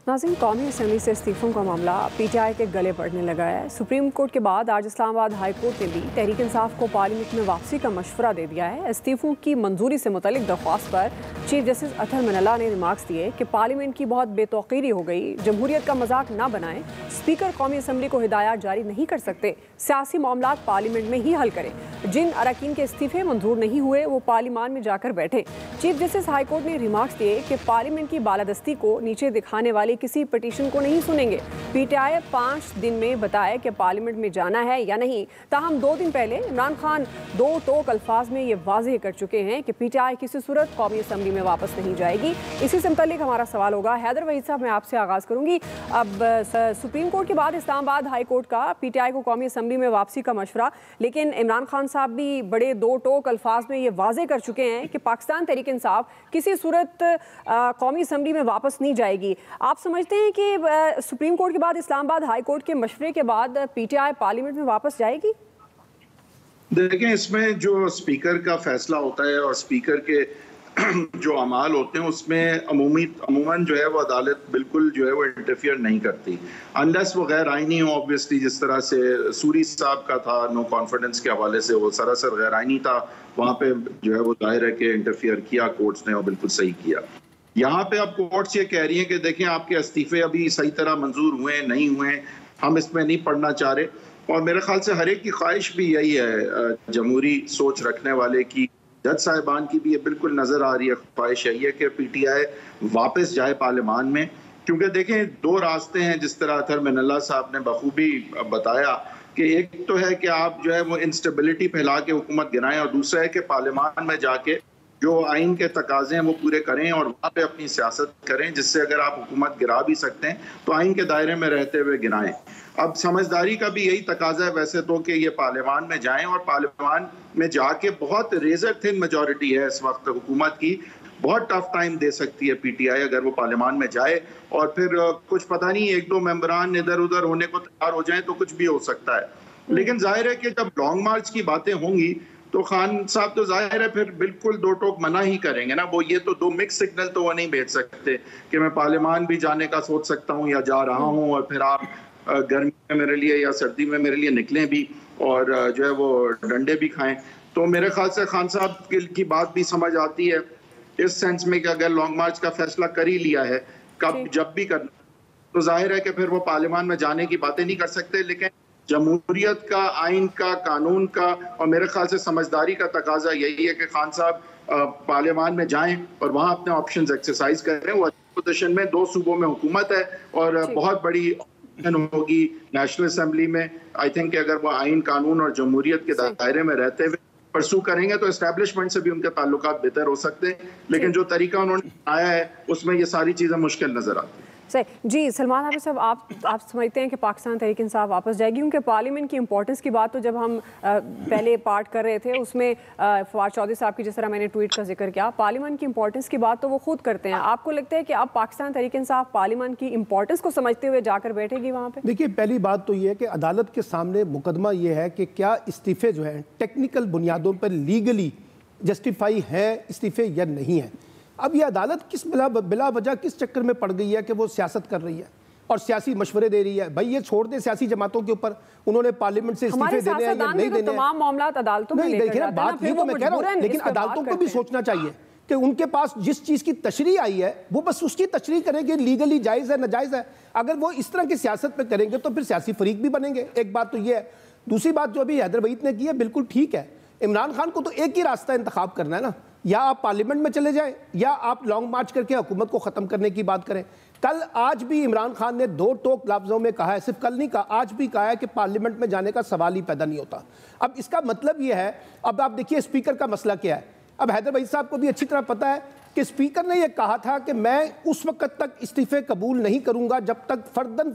नाज़रीन, कौमी असम्बली से इस्तीफ़ों का मामला PTI के गले पड़ने लगा है। सुप्रीम कोर्ट के बाद आज इस्लामाबाद हाई कोर्ट ने भी तहरीक इंसाफ को पार्लियामेंट में वापसी का मशवरा दे दिया है। इस्तीफ़ों की मंजूरी से मुतल्लिक दरख्वास्त पर चीफ जस्टिस अतहर मनल्ला ने रिमार्क्स दिए कि पार्लियामेंट की बहुत बेतौकीरी हो गई, जमहूरियत का मजाक ना बनाएं, स्पीकर कौमी असम्बली को हिदायत जारी नहीं कर सकते, सियासी मामलात पार्लियामेंट में ही हल करें, जिन अरकान के इस्तीफ़े मंजूर नहीं हुए वो पार्लियामान में जाकर बैठे। चीफ जस्टिस हाई कोर्ट ने रिमार्क्स दिए कि पार्लियामेंट की बालादस्ती को नीचे दिखाने वाली किसी पिटीशन को नहीं सुनेंगे। PTI 5 दिन में बताए कि पार्लियामेंट में जाना है या नहीं। ताहम 2 दिन पहले इमरान खान 2 टोक अल्फाज में ये वाज़ेह कर चुके हैं कि PTI किसी सूरत कौमी असम्बली में वापस नहीं जाएगी। इसी से मुताल्लिक हमारा सवाल होगा, हैदर वहीद साहब, मैं आपसे आगाज़ करूँगी। अब सुप्रीम कोर्ट के बाद इस्लामाबाद हाई कोर्ट का PTI को कौमी असम्बली में वापसी का मशवरा, लेकिन इमरान खान साहब भी बड़े 2 टोक अल्फाज में ये वाज़ेह कर चुके हैं कि पाकिस्तान तहरीक इंसाफ किसी सूरत कौमी असम्बली में वापस नहीं जाएगी। आप समझते हैं कि सुप्रीम कोर्ट के बाद इस्लामाबाद हाई कोर्ट के मशवरे के बाद PTI पार्लियामेंट में वापस जाएगी? देखें, इसमें जो स्पीकर का फैसला होता है और स्पीकर के जो अमाल होते हैं उसमें अमूमन जो है वो अदालत बिल्कुल जो है वो इंटरफियर नहीं करती, अनलेस वो गैर आइनी हो। ऑब्वियसली जिस तरह से सूरी साहब का था नो कॉन्फिडेंस के हवाले से, वो सरासर गैर आइनी था, वहाँ पे जो है वो जाहिर है कि इंटरफियर किया कोर्ट्स ने और बिल्कुल सही किया। यहाँ पे अब कोर्ट्स ये कह रही हैं कि देखें आपके इस्तीफे अभी सही तरह मंजूर हुए नहीं हुए, हम इसमें नहीं पढ़ना चाह रहे। और मेरे ख्याल से हर एक की ख्वाहिश भी यही है, जमहूरी सोच रखने वाले की, जज साहिबान की भी ये बिल्कुल नज़र आ रही है, ख्वाहिश यही है कि PTI वापस जाए पार्लियामान में। क्योंकि देखें 2 रास्ते हैं, जिस तरह अतहर मनल्ला साहब ने बखूबी बताया कि एक तो है कि आप जो है वो इंस्टेबिलिटी फैला के हुकूमत गिराएं और दूसरा है कि पार्लियामान में जाके जो आइन के तकाजे हैं वो पूरे करें और वहाँ पे अपनी सियासत करें, जिससे अगर आप हुकूमत गिरा भी सकते हैं तो आइन के दायरे में रहते हुए गिराएं। अब समझदारी का भी यही तकाजा है वैसे तो कि ये पार्लियामान में जाएं और पार्लियामान में जाके बहुत रेजर थिन मेजॉरिटी है इस वक्त हुकूमत की, बहुत टफ टाइम दे सकती है PTI अगर वो पार्लियामान में जाए और फिर कुछ पता नहीं 1-2 मेंबरान इधर उधर होने को तैयार हो जाए तो कुछ भी हो सकता है। लेकिन जाहिर है कि जब लॉन्ग मार्च की बातें होंगी तो खान साहब तो जाहिर है फिर बिल्कुल 2 टोक मना ही करेंगे ना। वो ये तो 2 मिक्स सिग्नल तो वो नहीं भेज सकते कि मैं पार्लियामान भी जाने का सोच सकता हूँ या जा रहा हूँ और फिर आप गर्मी में मेरे लिए या सर्दी में मेरे लिए निकलें भी और जो है वो डंडे भी खाएं। तो मेरे ख्याल से खान साहब की बात भी समझ आती है इस सेंस में कि अगर लॉन्ग मार्च का फैसला कर ही लिया है, कब जब भी करना, तो जाहिर है कि फिर वो पार्लियामान में जाने की बातें नहीं कर सकते। लेकिन जमहूरियत का, आइन का, कानून का और मेरे ख्याल से समझदारी का तकाजा यही है कि खान साहब पार्लियामान में जाएं और वहाँ अपने ऑप्शंस एक्सरसाइज करें। वो पोजीशन में 2 सूबों में हुकूमत है और बहुत बड़ी होगी नेशनल असेंबली में। आई थिंक अगर वो आइन, कानून और जमहूरियत के दायरे में रहते हुए परसू करेंगे तो एस्टेब्लिशमेंट से भी उनके ताल्लुकात बेहतर हो सकते हैं। लेकिन जो तरीका उन्होंने आया है उसमें ये सारी चीज़ें मुश्किल नजर आती हैं। सही जी। सलमान आबिद साहब, आप समझते हैं कि पाकिस्तान तहरीक इंसाफ वापस जाएगी? क्योंकि पार्लियामेंट की इंपॉर्टेंस की बात तो जब हम पहले पार्ट कर रहे थे उसमें फवाद चौधरी साहब की, जिस तरह मैंने ट्वीट का जिक्र किया, पार्लियामेंट की इंपॉर्टेंस की बात तो वो खुद करते हैं। आपको लगता है कि अब पाकिस्तान तहरीक इंसाफ पार्लियामेंट की इंपॉर्टेंस को समझते हुए जाकर बैठेगी वहाँ पर? देखिए, पहली बात तो ये है कि अदालत के सामने मुकदमा ये है कि क्या इस्तीफे जो हैं टेक्निकल बुनियादों पर लीगली जस्टिफाई है इस्तीफे या नहीं है। अब ये अदालत किस बिला वजह किस चक्कर में पड़ गई है कि वो सियासत कर रही है और सियासी मशवरे दे रही है। भाई ये छोड़ दे सियासी जमातों के ऊपर, उन्होंने पार्लियामेंट से इस्तीफे देने हैं या नहीं देने, तमाम मामलात अदालतों में लेकर देखिए ना, बात ये तो मैं कह रहा हूँ। लेकिन अदालतों को भी सोचना चाहिए कि उनके पास जिस चीज़ की तशरीह आई है वो बस उसकी तशरीह करेंगे, लीगली जायज़ है नाजायज़ है। अगर वो इस तरह की सियासत पे करेंगे तो फिर सियासी फरीक भी बनेंगे। एक बात तो ये है। दूसरी बात जो अभी हैदर वहीद ने की है बिल्कुल ठीक है। इमरान खान को तो एक ही रास्ता इंतखाब करना है ना, या आप पार्लियामेंट में चले जाएं या आप लॉन्ग मार्च करके हुकूमत को ख़त्म करने की बात करें। कल आज भी इमरान खान ने 2 टोक लफ्ज़ों में कहा है, सिर्फ कल नहीं कहा, आज भी कहा है कि पार्लियामेंट में जाने का सवाल ही पैदा नहीं होता। अब इसका मतलब ये है, अब आप देखिए स्पीकर का मसला क्या है। अब हैदर वहीद साहब को भी अच्छी तरह पता है कि स्पीकर ने यह कहा था कि मैं उस वक्त तक इस्तीफे कबूल नहीं करूंगा जब तक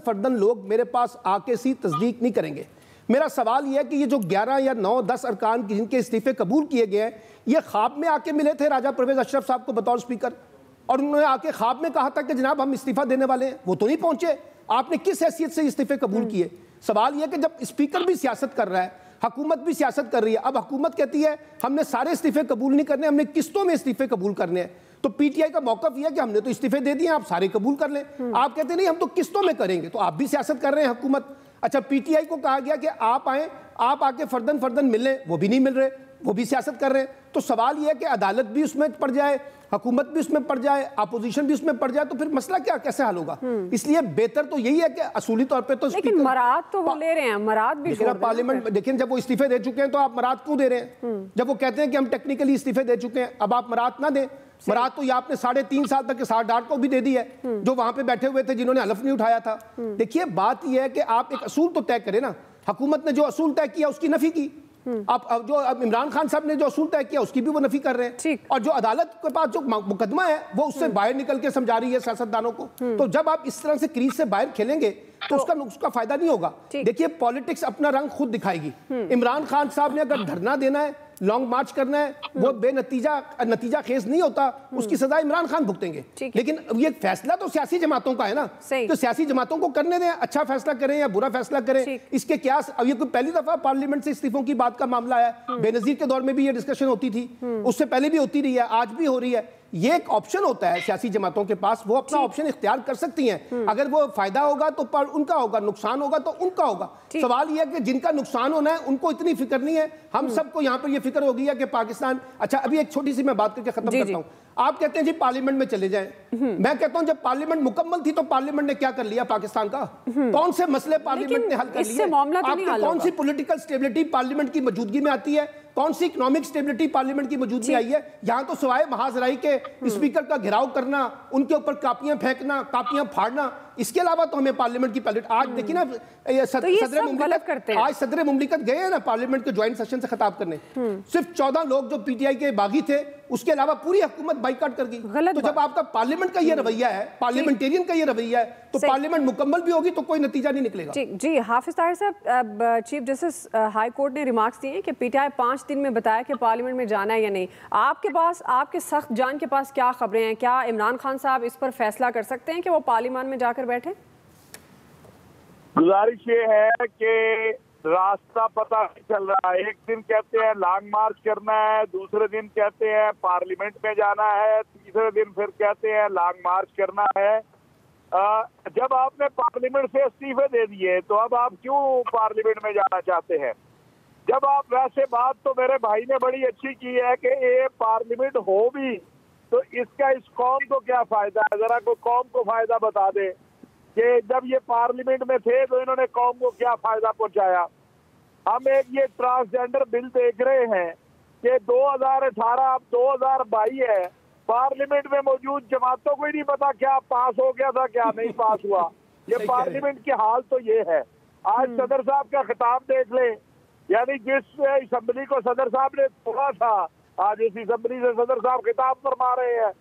फर्दन लोग मेरे पास आके सी तस्दीक नहीं करेंगे। मेरा सवाल यह है कि ये जो 11 या 9, 10 अरकान जिनके इस्तीफे कबूल किए गए हैं, ये ख्वाब में आके मिले थे राजा परवेज अशरफ साहब को बतौर स्पीकर, और उन्होंने आके ख्वाब में कहा था कि जनाब हम इस्तीफा देने वाले हैं? वो तो नहीं पहुंचे। आपने किस हैसियत से इस्तीफे कबूल किए? सवाल यह कि जब स्पीकर भी सियासत कर रहा है, हुकूमत भी सियासत कर रही है, अब हुकूमत कहती है हमने सारे इस्तीफे कबूल नहीं करने, हमने किस्तों में इस्तीफे कबूल करने हैं, तो पीटीआई का मौकफ यह है कि हमने तो इस्तीफे दे दिए, आप सारे कबूल कर लें। आप कहते नहीं हम तो किस्तों में करेंगे, तो आप भी सियासत कर रहे हैं हुकूमत। अच्छा, पीटीआई को कहा गया कि आप आए, आप आके फर्दन मिल लें, वो भी नहीं मिल रहे, वो भी सियासत कर रहे हैं। तो सवाल यह है कि अदालत भी उसमें पड़ जाए, हुकूमत भी उसमें पड़ जाए, अपोजिशन भी उसमें पड़ जाए, तो फिर मसला क्या, कैसे हल होगा? इसलिए बेहतर तो यही है कि असूली तौर पे तो लेकिन मराद तो वो ले रहे हैं, मराद भी पार्लियामेंट। लेकिन जब वो इस्तीफे दे चुके हैं तो आप मराद क्यों दे रहे हैं? जब वो कहते हैं कि हम टेक्निकली इस्तीफे दे चुके हैं, अब आप मराद ना दें। मराद तो ये आपने 3.5 साल तक के 60 डार्ट को भी दे दी है, जो वहां पे बैठे हुए थे जिन्होंने हलफ नहीं उठाया था। देखिए बात यह है कि आप एक असूल तो तय करें ना। हुकूमत ने जो असूल तय किया उसकी नफी की, अब जो इमरान खान साहब ने जो असूल तय किया उसकी भी वो नफी कर रहे हैं, और जो अदालत के पास जो मुकदमा है वो उससे बाहर निकल के समझा रही है सियासतदानों को। तो जब आप इस तरह से क्रीज से बाहर खेलेंगे तो उसका फायदा नहीं होगा। देखिए पॉलिटिक्स अपना रंग खुद दिखाएगी। इमरान खान साहब ने अगर धरना देना है, लॉन्ग मार्च करना है, वो नतीजा खेज नहीं होता, उसकी सजा इमरान खान भुगतेंगे। लेकिन ये फैसला तो सियासी जमातों का है ना, तो सियासी जमातों को करने दें, अच्छा फैसला करें या बुरा फैसला करें। इसके क्या, अब ये कोई पहली दफा पार्लियामेंट से इस्तीफों की बात का मामला है? बेनजीर के दौर में भी ये डिस्कशन होती थी, उससे पहले भी होती रही है, आज भी हो रही है। ये एक ऑप्शन होता है सियासी जमातों के पास, वो अपना ऑप्शन इख्तियार कर सकती हैं। अगर वो फायदा होगा तो पर उनका होगा, नुकसान होगा तो उनका होगा। सवाल यह है कि जिनका नुकसान होना है उनको इतनी फिक्र नहीं है। हम सबको यहाँ पर ये फिक्र हो गई है कि पाकिस्तान, अच्छा अभी एक छोटी सी मैं बात करके खत्म करता हूँ। आप कहते हैं जी पार्लियामेंट में चले जाएं, मैं कहता हूं जब पार्लियामेंट मुकम्मल थी तो पार्लियामेंट ने क्या कर लिया पाकिस्तान का? कौन से मसले पार्लियामेंट ने हल कर लिए? आपको कौन सी पॉलिटिकल स्टेबिलिटी पार्लियामेंट की मौजूदगी में आती है? कौन सी इकोनॉमिक स्टेबिलिटी पार्लियामेंट की मौजूदगी में आई है? यहाँ तो सिवाय महाजराई के स्पीकर का घेराव करना, उनके ऊपर कापियां फेंकना, कापियां फाड़ना, इसके अलावा तो हमें पार्लियामेंट की पॉलिटिक्स, आज देखिए ना आज सदर मुमलिकत गए हैं ना पार्लियामेंट के ज्वाइंट सेशन से खिताब करने, सिर्फ 14 लोग जो पीटीआई के बागी थे, उसके अलावा पूरी हुकूमत बाइकाट कर गई। तो जब आपका पार्लियामेंट का ये रवैया है, पार्लियामेंटेरियन का ये रवैया है, तो पार्लियामेंट मुकम्मल भी होगी तो कोई नतीजा नहीं निकलेगा। जी हाफिज ताहिर साहब, चीफ जस्टिस हाई कोर्ट ने रिमार्क्स दिए कि पीटीआई 5 दिन में बताया कि पार्लियामेंट में जाना है या नहीं। आपके पास, आपके सख्त जान के पास क्या खबरें हैं? क्या इमरान खान साहब इस पर फैसला कर सकते हैं कि वो पार्लियामेंट में जाकर बैठे? गुजारिश ये है कि रास्ता पता नहीं चल रहा है। एक दिन कहते हैं लॉन्ग मार्च करना है, दूसरे दिन कहते हैं पार्लियामेंट में जाना है, तीसरे दिन फिर कहते हैं लॉन्ग मार्च करना है। जब आपने पार्लियामेंट से इस्तीफे दे दिए तो अब आप क्यों पार्लियामेंट में जाना चाहते हैं? जब आप, वैसे बात तो मेरे भाई ने बड़ी अच्छी की है कि ये पार्लियामेंट हो भी तो इसका इस कौम को क्या फायदा है? जरा को कौम को फायदा बता दे। कि जब ये पार्लियामेंट में थे तो इन्होंने कौम को क्या फायदा पहुंचाया। हम एक ये ट्रांसजेंडर बिल देख रहे हैं कि 2018 अब 2022 है, पार्लियामेंट में मौजूद जमातों को ही नहीं पता क्या पास हो गया था क्या नहीं पास हुआ। ये पार्लियामेंट की हाल तो ये है। आज सदर साहब का खिताब देख ले, यानी जिस असेंबली को सदर साहब ने तोड़ा था, आज इस असेंबली से सदर साहब खिताब फरमा रहे हैं।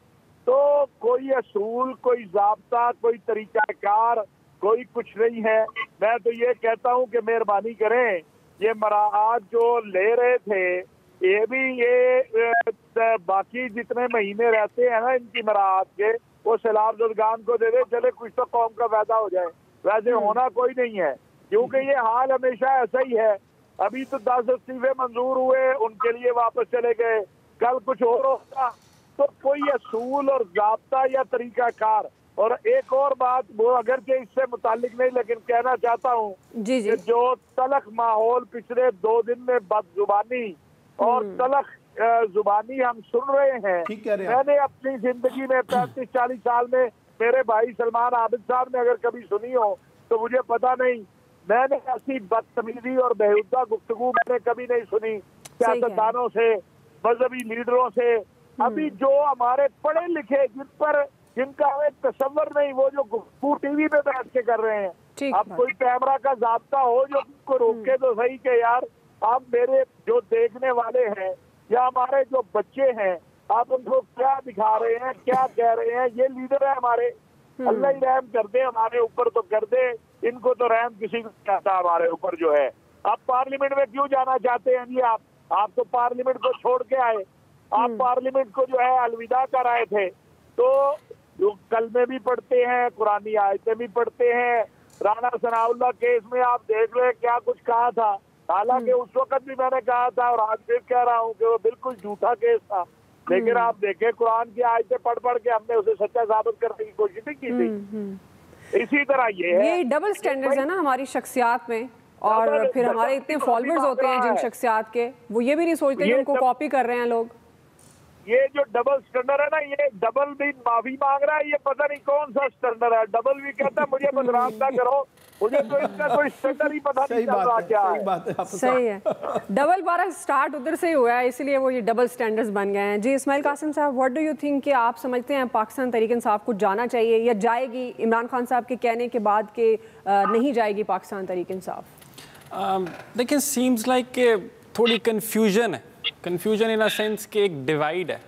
तो कोई असूल, कोई जाब्ता, कोई तरीकाकार, कोई कुछ नहीं है। मैं तो ये कहता हूँ कि मेहरबानी करें, ये मराहत जो ले रहे थे, ये भी ये बाकी जितने महीने रहते हैं ना इनकी मराहत के, वो सैलाब ज़दगान को दे दे, चले कुछ तो कौम का फायदा हो जाए। वैसे होना कोई नहीं है, क्योंकि ये हाल हमेशा ऐसा ही है। अभी तो 10 इस्तीफे मंजूर हुए, उनके लिए वापस चले गए, कल कुछ और होगा। तो कोई असूल और ज़ाब्ता या तरीकाकार। और एक और बात, वो अगर के इससे मुतालिक नहीं, लेकिन कहना चाहता हूँ कि जो तलख माहौल पिछले 2 दिन में बदजुबानी और तलख जुबानी हम सुन रहे हैं, मैंने अपनी जिंदगी में 35-40 साल में, मेरे भाई सलमान आबिद साहब ने अगर कभी सुनी हो तो मुझे पता नहीं, मैंने ऐसी बदतमीजी और बेहुदा गुफ्तगू मैंने कभी नहीं सुनी सियासतदानों से, मजहबी लीडरों से। अभी जो हमारे पढ़े लिखे जिनका एक तस्वर नहीं, वो जो गुफ्तगू टीवी पे बैठ के कर रहे हैं, अब कोई कैमरा का जाब्ता हो जो उनको रोके तो सही के यार, आप मेरे जो देखने वाले हैं या हमारे जो बच्चे हैं, आप उनको क्या दिखा रहे हैं, क्या कह रहे हैं। ये लीडर है हमारे, अल्लाह ही रहम कर दे हमारे ऊपर तो कर दे, इनको तो रहम किसी को कहता हमारे ऊपर जो है। आप पार्लियामेंट में क्यों जाना चाहते हैं जी? आप तो पार्लियामेंट को छोड़ के आए, आप पार्लियामेंट को जो है अलविदा कर आए थे। तो जो कलमे भी पढ़ते हैं, कुरानी आयतें भी पढ़ते हैं। राना सनाउल्लाह केस में आप देख रहे क्या कुछ कहा था, हालांकि उस वक्त भी मैंने कहा था और आज फिर कह रहा हूँ कि वो बिल्कुल झूठा केस था, लेकिन आप देखें कुरान की आयतें पढ़ पढ़ के हमने उसे सच्चा साबित करने की कोशिश नहीं की थी। इसी तरह ये डबल स्टैंडर्ड्स है ना हमारी शख्सियात में, और फिर हमारे इतने फॉलोअर्स होते हैं जिन शख्सियात के, वो ये भी नहीं सोचते कि उनको कॉपी कर रहे हैं लोग। ये जो डबल स्टैंडर्ड है ना, ये डबल भी माफी मांग रहा है, ये पता नहीं कौन सा स्टैंडर्ड है। डबल भी कहता है मुझे बदनाम ना करो, मुझे तो इसका कोई स्टैंडर्ड ही पता नहीं चल रहा क्या है। सही है, डबल बारह स्टार्ट उधर से ही हुआ है, इसलिए वो ये डबल स्टैंडर्ड्स बन गए हैं। जी इस्माइल कासिम साहब, व्हाट डू यू थिंक, कि आप समझते हैं पाकिस्तान तहरीक इंसाफ को जाना चाहिए या जाएगी इमरान खान साहब के कहने के बाद के नहीं जाएगी पाकिस्तान तहरीक इंसाफ? देखिए, सीम्स लाइक थोड़ी कन्फ्यूजन है, कन्फ्यूजन इन अ सेंस कि एक डिवाइड है।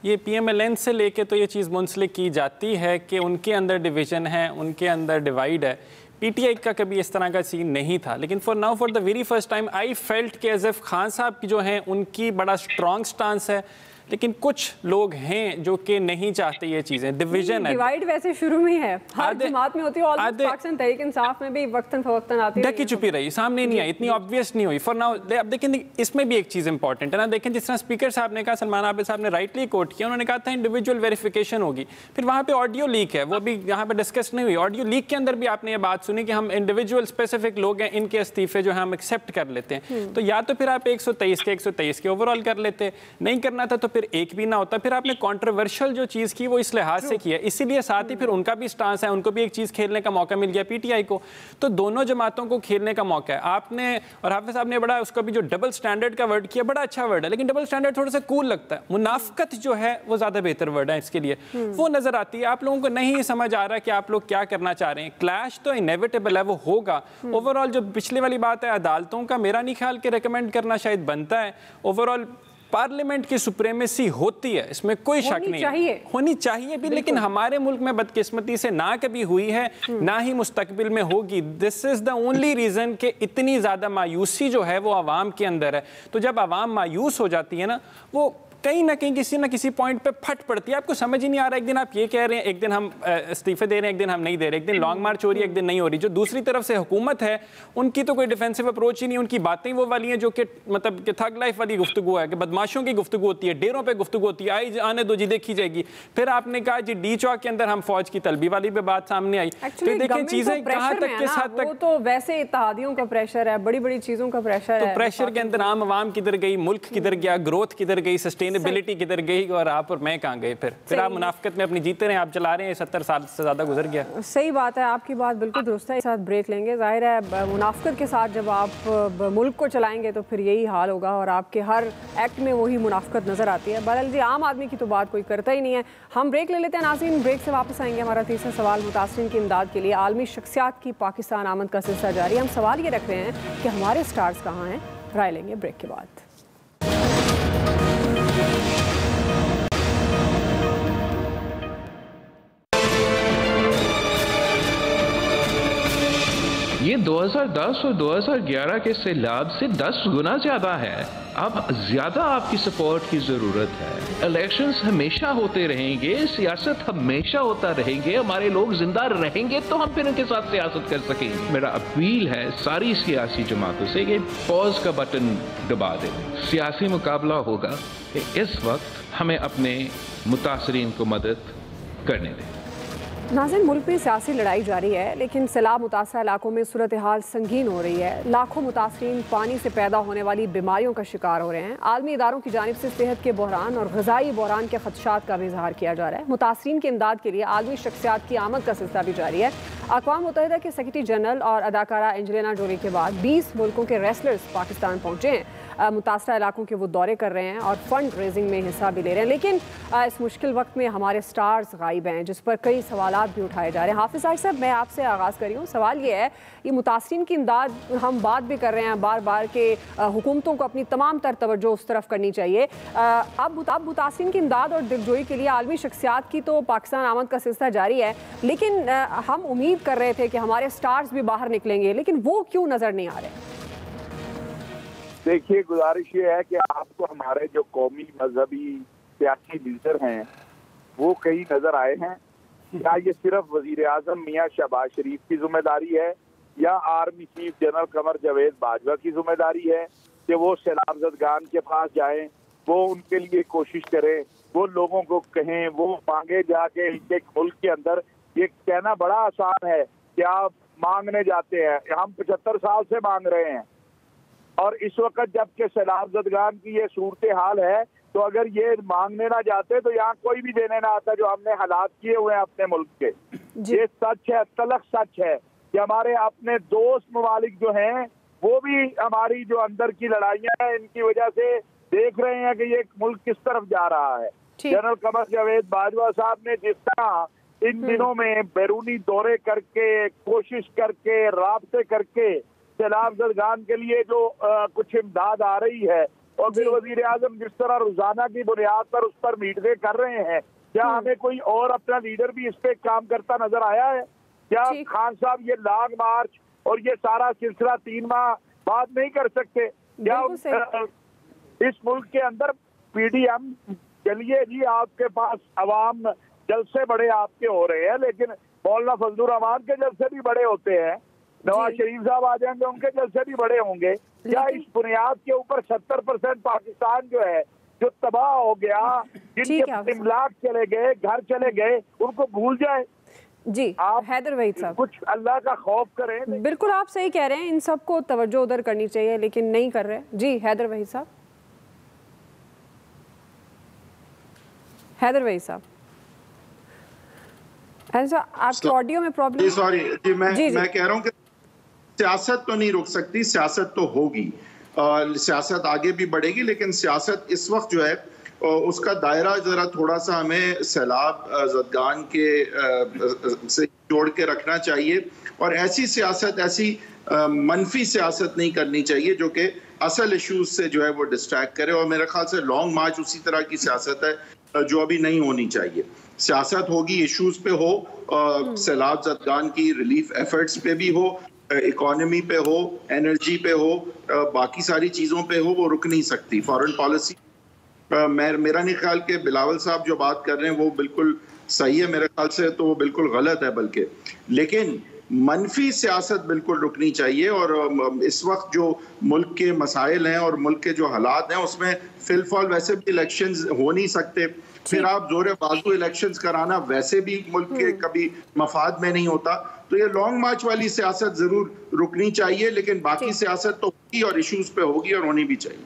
ये PMLN से लेके तो ये चीज़ मुंसलिक की जाती है कि उनके अंदर डिवीज़न है, उनके अंदर डिवाइड है। PTI का कभी इस तरह का सीन नहीं था, लेकिन for the very first time I felt कि एज एफ खान साहब की जो हैं उनकी बड़ा स्ट्रॉन्ग स्टांस है, लेकिन कुछ लोग हैं जो कि नहीं चाहते ये चीज़ें। डिवीजन है, डिवाइड वैसे शुरू में है, हर जमात में होती है, और पाकिस्तान तहरीक इंसाफ में भी वक्तन फवक्तन आती है, ढकी छुपी रही, सामने नहीं आई, इतनी ऑब्वियस नहीं हुई फॉर नाउ। अब देखें, इसमें भी एक चीज़ इंपॉर्टेंट है ना, देखें जिस तरह स्पीकर साहब ने कहा, सलमान आबिद साहब ने राइटली कोट किया, उन्होंने कहा था इंडिविजुअल वेरिफिकेशन होगी, फिर वहाँ पे ऑडियो लीक है, वो भी यहाँ पे डिस्कस नहीं हुई। ऑडियो लीक के अंदर भी आपने ये बात सुनी कि हम इंडिविजुअल स्पेसिफिक लोग हैं, इनके इस्तीफे जो है हम एक्सेप्ट कर लेते हैं। तो या तो फिर आप 123 के ओवरऑल कर लेते, नहीं करना था तो फिर एक भी ना होता। फिर आपने कंट्रोवर्शियल जो चीज़ की वो इस लिहाज से किया, इसीलिए साथ ही फिर उनका भी स्टांस है, उनको भी एक चीज़ खेलने का मौका मिल गया PTI को, तो दोनों जमातों को खेलने का मौका है। आपने और हाफिज साहब ने बड़ा उसका भी जो डबल स्टैंडर्ड का वर्ड किया, बड़ा अच्छा वर्ड है, लेकिन डबल स्टैंडर्ड थोड़ा सा कूल लगता है। मुनाफकत जो है वो ज़्यादा बेहतर वर्ड है इसके लिए, वो नज़र आती है। आप लोगों को नहीं समझ आ रहा कि आप लोग क्या करना चाह रहे हैं। क्लैश तो इनेविटेबल है, वो होगा। ओवरऑल जो पिछले वाली बात है अदालतों का, मेरा नहीं ख्याल कि रिकमेंड करना शायद बनता है। ओवरऑल पार्लियामेंट की सुप्रीमेसी होती है, इसमें कोई शक नहीं है, होनी चाहिए भी, लेकिन हमारे मुल्क में बदकिस्मती से ना कभी हुई है, ना ही मुस्तकबिल में होगी। This is the only reason कि इतनी ज्यादा मायूसी जो है वो आवाम के अंदर है। तो जब आवाम मायूस हो जाती है ना, वो कहीं ना कहीं किसी ना किसी पॉइंट पे फट पड़ती है। आपको समझ ही नहीं आ रहा, एक दिन आप ये कह रहे हैं, एक दिन हम इस्तीफे दे रहे हैं, एक दिन हम नहीं दे रहे, एक दिन लॉन्ग मार्च हो रही है, एक दिन नहीं हो रही। जो दूसरी तरफ से हुकूमत है, उनकी तो कोई डिफेंसिव अप्रोच ही नहीं, उनकी बातें वो वाली हैं जो कि मतलब कि थग लाइफ वाली गुफ्तगू है कि बदमाश बदमाशों की गुफ्तगू होती है, डेरों पे गुफ्तगू होती है, आई आने दो जी देखी जाएगी। फिर आपने कहा जी डी चौक के अंदर हम फौज की तलबी वाली पे बात सामने आई। तो देखिए चीजें कहाँ तक किस हद तक, तो वैसे इत्तेहादियों का प्रेशर है, बड़ी बड़ी चीजों का प्रेशर है, तो प्रेशर के अंदर आम आवाम किधर गई, मुल्क किधर गया, ग्रोथ किधर गई, सस्टेनेबिलिटी किधर गई, और आप और मैं कहाँ गए? फिर आप मुनाफिकत में अपनी जीते रहे, आप चला रहे हैं, 70 साल से ज्यादा गुजर गया। सही बात है, आपकी बात बिल्कुल दुरुस्त है। साथ ब्रेक लेंगे। जाहिर है मुनाफिकत के साथ जब आप मुल्क को चलाएंगे तो फिर यही हाल होगा और आपके हर एक्ट में वही मुनाफिकत नजर आती है। बहरहाल जी, आम आदमी की तो बात कोई करता ही नहीं है। हम ब्रेक ले लेते हैं नाज़रीन, ब्रेक से वापस आएंगे। हमारा तीसरा सवाल, मुतासरीन की इमदाद के लिए आलमी शख्सियात की पाकिस्तान आमद का सिलसिला जारी। हम सवाल ये रख रहे हैं कि हमारे स्टार्स कहाँ हैं। राय लेंगे ब्रेक के बाद। ये 2010 और 2011 के सैलाब से 10 गुना ज्यादा है। अब ज्यादा आपकी सपोर्ट की जरूरत है। इलेक्शंस हमेशा होते रहेंगे, सियासत हमेशा होता रहेंगे, हमारे लोग जिंदा रहेंगे तो हम फिर उनके साथ सियासत कर सकेंगे। मेरा अपील है सारी सियासी जमातों से कि पॉज का बटन दबा दें। सियासी मुकाबला होगा कि इस वक्त हमें अपने मुतासरीन को मदद करने दें। नाज़रीन, मुल्क में सियासी लड़ाई जारी है, लेकिन सैलाब मुतासर इलाकों में सूरत हाल संगीन हो रही है। लाखों मुतासरीन पानी से पैदा होने वाली बीमारियों का शिकार हो रहे हैं। आलमी इदारों की जानिब से सेहत के बहरान और ग़िज़ाई बहरान के खदशात का भी इजहार किया जा रहा है। मुतासरीन की इमदाद के लिए आलमी शख्सियात की आमद का सिलसिला भी जारी है। अक़वाम मुत्तहिदा के सेक्रेटरी जनरल और अदाकारा एंजेलिना जोली के बाद 20 मुल्कों के रेसलर्स पाकिस्तान पहुँचे हैं। मुतासरा इलाकों के वो दौरे कर रहे हैं और फंड रेजिंग में हिस्सा भी ले रहे हैं। लेकिन इस मुश्किल वक्त में हमारे स्टार्स गायब हैं, जिस पर कई सवालात भी उठाए जा रहे हैं। हाफिज़ साहिब, मैं आपसे आगाज़ करी हूँ। सवाल ये है, ये मुतासरीन की इमदाद हम बात भी कर रहे हैं बार बार के हुकूमतों को अपनी तमाम तर तवज्जो उस तरफ करनी चाहिए। अब मुतासरीन की इमदाद और दिलजोई के लिए आलमी शख्सियात की तो पाकिस्तान आमद का सिलसिला जारी है, लेकिन हम उम्मीद कर रहे थे कि हमारे स्टार्स भी बाहर निकलेंगे, लेकिन वो क्यों नज़र नहीं आ रहे? देखिए, गुजारिश ये है कि आपको हमारे जो कौमी मजहबी सियासी लीडर हैं वो कहीं नजर आए हैं? क्या ये सिर्फ वजीर आजम मियाँ शहबाज शरीफ की जिम्मेदारी है या army chief general Qamar Javed Bajwa की जिम्मेदारी है कि वो सैलाब ज़दगान के पास जाएं, वो उनके लिए कोशिश करें, वो लोगों को कहें, वो मांगे जाके एक मुल्क के अंदर? ये कहना बड़ा आसान है कि आप मांगने जाते हैं, हम 75 साल से मांग रहे हैं और इस वक्त जबकि सैलाब ज़दगान की ये सूरत हाल है, तो अगर ये मांगने ना जाते तो यहाँ कोई भी देने ना आता जो हमने हालात किए हुए हैं अपने मुल्क के। ये सच है, तलख सच है कि हमारे अपने दोस्त ममालिक जो हैं वो भी हमारी जो अंदर की लड़ाइयाँ हैं इनकी वजह से देख रहे हैं कि ये मुल्क किस तरफ जा रहा है। जनरल कमर जावेद बाजवा साहब ने जिस तरह इन दिनों में बैरूनी दौरे करके, कोशिश करके, राब्ते करके सैलाब ज़दगान के लिए जो कुछ इमदाद आ रही है, और फिर वजीर आजम जिस तरह रोजाना की बुनियाद पर उस पर मीटिंगें कर रहे हैं, क्या हमें कोई और अपना लीडर भी इस पे काम करता नजर आया है? क्या खान साहब ये लॉन्ग मार्च और ये सारा सिलसिला 3 माह बाद नहीं कर सकते? क्या इस मुल्क के अंदर PDM, चलिए जी आपके पास अवाम जलसे बड़े आपके हो रहे हैं, लेकिन मौलाना फजलुर रहमान के जलसे भी बड़े होते हैं, नवाज शरीफ साहब आ जाएंगे उनके जलसे भी बड़े होंगे। क्या इस बुनियाद के ऊपर 70% पाकिस्तान जो है जो तबाह हो गया, जिनके इमलाक चले गए, घर चले गए, उनको भूल जाए? जी आप हैदर वहीद साहब कुछ अल्लाह का खौफ करें। बिल्कुल आप सही कह रहे हैं, इन सबको तवज्जो उधर करनी चाहिए, लेकिन नहीं कर रहे। जी हैदर वहीद साहब। हैदर वहीद साहब, आपकी ऑडियो में प्रॉब्लम? सॉरी जी, मैं कह रहा हूँ कि सियासत तो नहीं रुक सकती, सियासत तो होगी, सियासत आगे भी बढ़ेगी, लेकिन सियासत इस वक्त जो है उसका दायरा जरा थोड़ा सा हमें सैलाब ज़दगान के से जोड़ के रखना चाहिए, और ऐसी सियासत, ऐसी मनफी सियासत नहीं करनी चाहिए जो कि असल इश्यूज से जो है वो डिस्ट्रैक्ट करे। और मेरे ख्याल से लॉन्ग मार्च उसी तरह की सियासत है जो अभी नहीं होनी चाहिए। सियासत होगी इश्यूज पे हो, सैलाब ज़दगान की रिलीफ एफर्ट्स पे भी हो, इकोनॉमी पे हो, एनर्जी पे हो, बाकी सारी चीज़ों पे हो, वो रुक नहीं सकती। फॉरेन पॉलिसी मेरा नहीं ख्याल कि बिलावल साहब जो बात कर रहे हैं वो बिल्कुल सही है, मेरे ख्याल से तो वो बिल्कुल गलत है बल्कि। लेकिन मनफी सियासत बिल्कुल रुकनी चाहिए। और इस वक्त जो मुल्क के मसाइल हैं और मुल्क के जो हालात हैं उसमें फिलहाल वैसे भी इलेक्शंस हो नहीं सकते, फिर आप जोरे बाजू इलेक्शंस कराना वैसे भी मुल्क के कभी मफाद में नहीं होता। तो ये लॉन्ग मार्च वाली सियासत जरूर रुकनी चाहिए, लेकिन बाकी सियासत तो होगी और इश्यूज पे होगी और होनी भी चाहिए।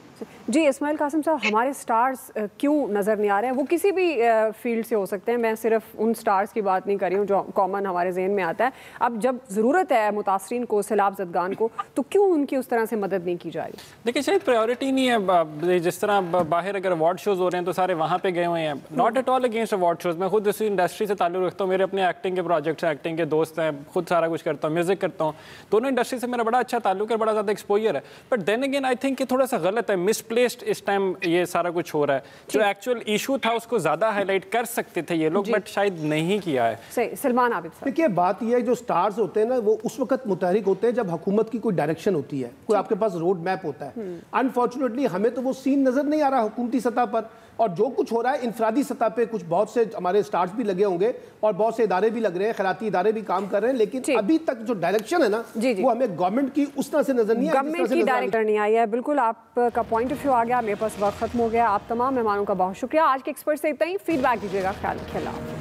जी इस्माइल कासिम साहब, हमारे स्टार्स क्यों नज़र नहीं आ रहे हैं? वो किसी भी फील्ड से हो सकते हैं, मैं सिर्फ उन स्टार्स की बात नहीं कर रही हूँ जो कॉमन हमारे जहन में आता है। अब जब ज़रूरत है मुतासरीन को, सैलाब ज़दगान को, तो क्यों उनकी उस तरह से मदद नहीं की जा रही? देखिए शायद प्रायोरिटी नहीं है। जिस तरह बाहर अगर अवार्ड शोज़ हो रहे हैं तो सारे वहाँ पे गए हुए हैं। Not at all against award shows, मैं खुद इसी इंडस्ट्री से ताल्लुक़ रखता हूँ, मेरे अपने एक्टिंग के प्रोजेक्ट्स हैं, एक्टिंग के दोस्त हैं, खुद सारा कुछ करता हूँ, म्यूज़िक करता हूँ, दोनों इंडस्ट्री से मेरा बड़ा अच्छा ताल्लुक है, बड़ा ज़्यादा एक्सपोजर है। But then again I think कि थोड़ा सा गलत है, मिसप्लेस्ड इस टाइम ये सारा कुछ हो रहा है। जो एक्चुअल इशू था उसको ज़्यादा हाईलाइट कर सकते थे ये लोग, बट शायद नहीं किया है। सही। सलमान आबिद साहब, देखिए बात यह है, जो स्टार्स होते हैं ना वो उस वक्त मुतहरिक होते हैं जब हुकूमत की कोई डायरेक्शन होती है, कोई आपके पास रोड मैप होता है। अनफॉर्चुनेटली हमें तो वो सीन नजर नहीं आ रहा हुकूमती सतह पर, और जो कुछ हो रहा है इंफरादी सतह पे कुछ बहुत से हमारे स्टार्स भी लगे होंगे और बहुत से इदारे भी लग रहे हैं, खैराती इदारे भी काम कर रहे हैं, लेकिन अभी तक जो डायरेक्शन है ना वो हमें गवर्नमेंट की उस तरह से नजर नहीं आई, गवर्नमेंट की डायरेक्टर नहीं आई है। बिल्कुल आपका पॉइंट ऑफ व्यू आ गया, मेरे पास वक्त खत्म हो गया। आप तमाम मेहमानों का बहुत शुक्रिया। आज के एक्सपर्ट से इतना ही, फीडबैक दीजिएगा। ख्याल रखिए।